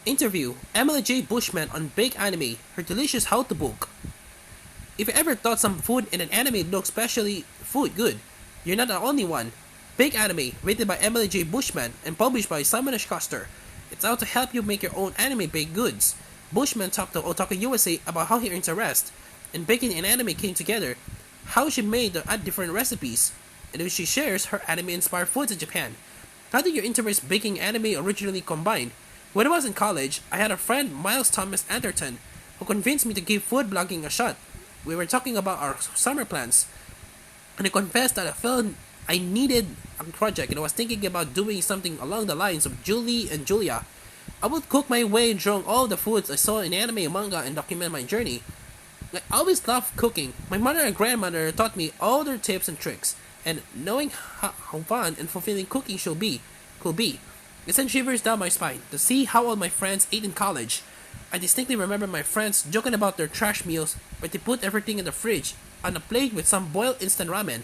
Interview Emily J. Bushman on Big Anime, her delicious how-to book. If you ever thought some food in an anime looked specially food good, you're not the only one. Big Anime, written by Emily J. Bushman and published by Simon H. Custer. It's out to help you make your own anime baked goods. Bushman talked to Otaku USA about how he earns a rest, and baking and anime came together, how she made the different recipes, and how she shares her anime-inspired foods in Japan. How did your interest in baking anime originally combine? When I was in college, I had a friend, Miles Thomas Anderton, who convinced me to give food blogging a shot. We were talking about our summer plans, and I confessed that I felt I needed a project and I was thinking about doing something along the lines of Julie and Julia. I would cook my way drawing all the foods I saw in anime and manga and document my journey. I always loved cooking. My mother and grandmother taught me all their tips and tricks, and knowing how fun and fulfilling cooking could be, it sent shivers down my spine to see how all my friends ate in college. I distinctly remember my friends joking about their trash meals, where they put everything in the fridge on a plate with some boiled instant ramen,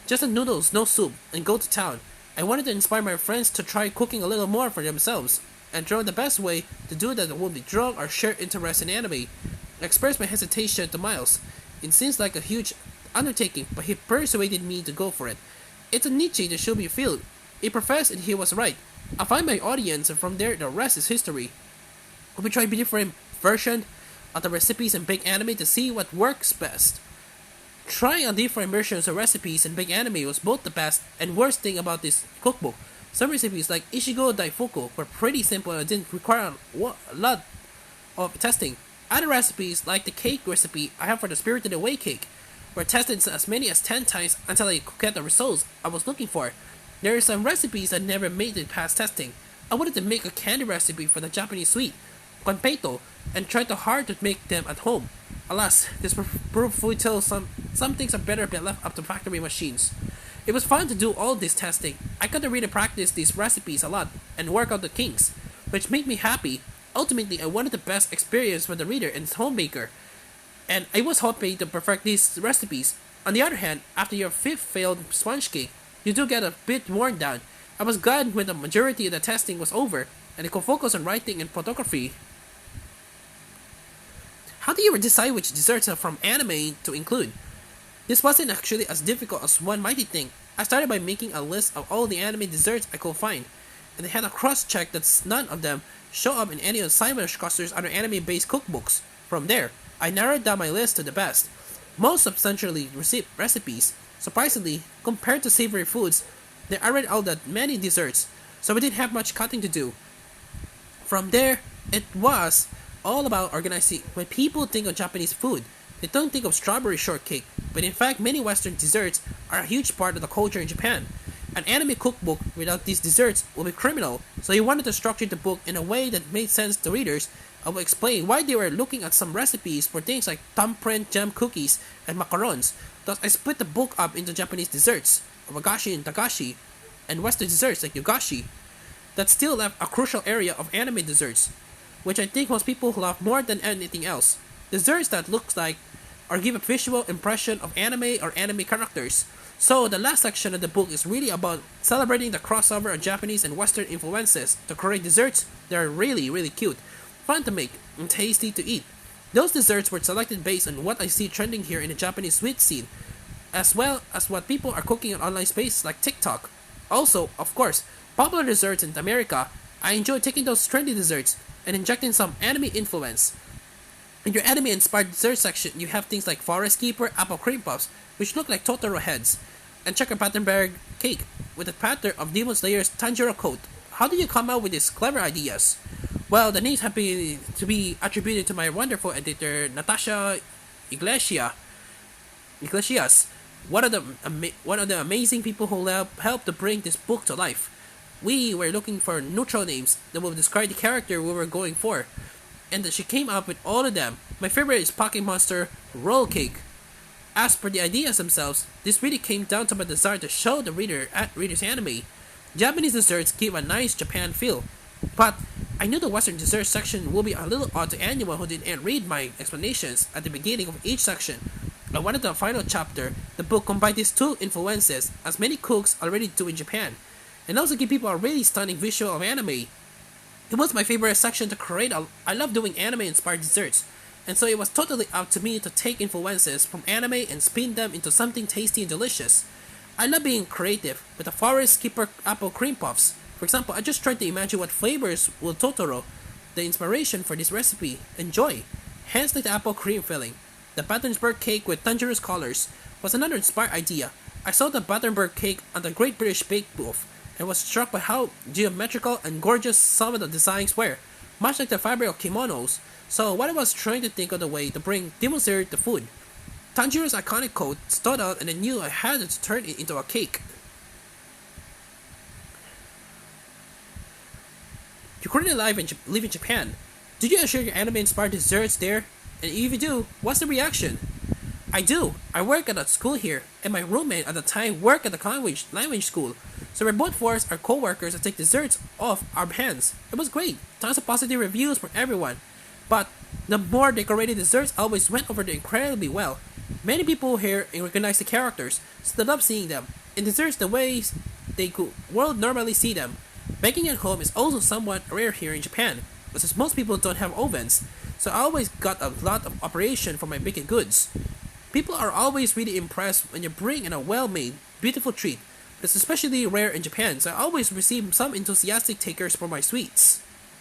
just the noodles, no soup, and go to town. I wanted to inspire my friends to try cooking a little more for themselves, and draw the best way to do that would be draw our shared interest in anime. I expressed my hesitation to Miles. It seems like a huge undertaking, but he persuaded me to go for it. It's a niche that should be filled. He professed and he was right. I find my audience, and from there the rest is history. We tried different versions of the recipes and bake anime to see what works best. Trying on different versions of recipes and bake anime was both the best and worst thing about this cookbook. Some recipes like Ishigo Daifuku were pretty simple and didn't require a lot of testing. Other recipes, like the cake recipe I have for the Spirited Away cake, were tested as many as 10 times until I could get the results I was looking for. There are some recipes that never made it past testing. I wanted to make a candy recipe for the Japanese sweet, konpeito, and tried hard to make them at home. Alas, this proved futile. Some things are better be left up to factory machines. It was fun to do all this testing. I got to really practice these recipes a lot and work out the kinks, which made me happy. Ultimately, I wanted the best experience for the reader and home baker, and I was hoping to perfect these recipes. On the other hand, after your fifth failed sponge cake, you do get a bit worn down. I was glad when the majority of the testing was over, and I could focus on writing and photography. How do you decide which desserts are from anime to include? This wasn't actually as difficult as one might think. I started by making a list of all the anime desserts I could find, and I had a cross-check that none of them show up in any of Simon Custer's other anime-based cookbooks. From there, I narrowed down my list to the best, most substantially recipes. Surprisingly, compared to savory foods, there aren't all that many desserts, so we didn't have much cutting to do. From there, it was all about organizing. When people think of Japanese food, they don't think of strawberry shortcake, but in fact many Western desserts are a huge part of the culture in Japan. An anime cookbook without these desserts would be criminal, so he wanted to structure the book in a way that made sense to readers. I will explain why they were looking at some recipes for things like thumbprint jam cookies and macarons. Thus, I split the book up into Japanese desserts, wagashi and tagashi, and Western desserts like yogashi. That still left a crucial area of anime desserts, which I think most people love more than anything else. Desserts that looks like or give a visual impression of anime or anime characters. So the last section of the book is really about celebrating the crossover of Japanese and Western influences to create desserts that are really cute, fun to make, and tasty to eat. Those desserts were selected based on what I see trending here in the Japanese sweet scene, as well as what people are cooking on online spaces like TikTok. Also, of course, popular desserts in America. I enjoy taking those trendy desserts and injecting some anime influence. In your anime-inspired dessert section, you have things like Forest Keeper apple cream puffs, which look like Totoro heads, and Checker Patternberg cake with a pattern of Demon Slayer's Tanjiro coat. How do you come up with these clever ideas? Well, the names have to be attributed to my wonderful editor, Natasha Iglesias, one of the amazing people who helped to bring this book to life. We were looking for neutral names that will describe the character we were going for, and she came up with all of them. My favorite is Pocket Monster Roll Cake. As per the ideas themselves, this really came down to my desire to show the readers anime. Japanese desserts give a nice Japan feel, but I knew the Western dessert section would be a little odd to anyone who didn't read my explanations at the beginning of each section. I wanted the final chapter, the book combined these two influences, as many cooks already do in Japan, and also give people a really stunning visual of anime. It was my favorite section to create. I love doing anime-inspired desserts, and so it was totally up to me to take influences from anime and spin them into something tasty and delicious. I love being creative with the Forest Keeper apple cream puffs. For example, I just tried to imagine what flavors will Totoro, the inspiration for this recipe, enjoy. Hence the apple cream filling. The Battenberg cake with tangerine colors was another inspired idea. I saw the Battenberg cake on the Great British Bake Booth and was struck by how geometrical and gorgeous some of the designs were, much like the fabric of kimonos. So what I was trying to think of the way to bring Demon Slayer to food. Tanjiro's iconic coat stood out and I knew I had to turn it into a cake. You currently live in Japan. Did you share your anime-inspired desserts there? And if you do, what's the reaction? I do. I work at a school here, and my roommate at the time worked at the language school. So we both forced our co-workers to take desserts off our hands. It was great. Tons of positive reviews from everyone. But the more decorated desserts always went over incredibly well. Many people here recognize the characters, so they love seeing them. And desserts the ways they could world normally see them. Baking at home is also somewhat rare here in Japan, since most people don't have ovens. So I always got a lot of operation for my baking goods. People are always really impressed when you bring in a well-made, beautiful treat. It's especially rare in Japan, so I always receive some enthusiastic takers for my sweets.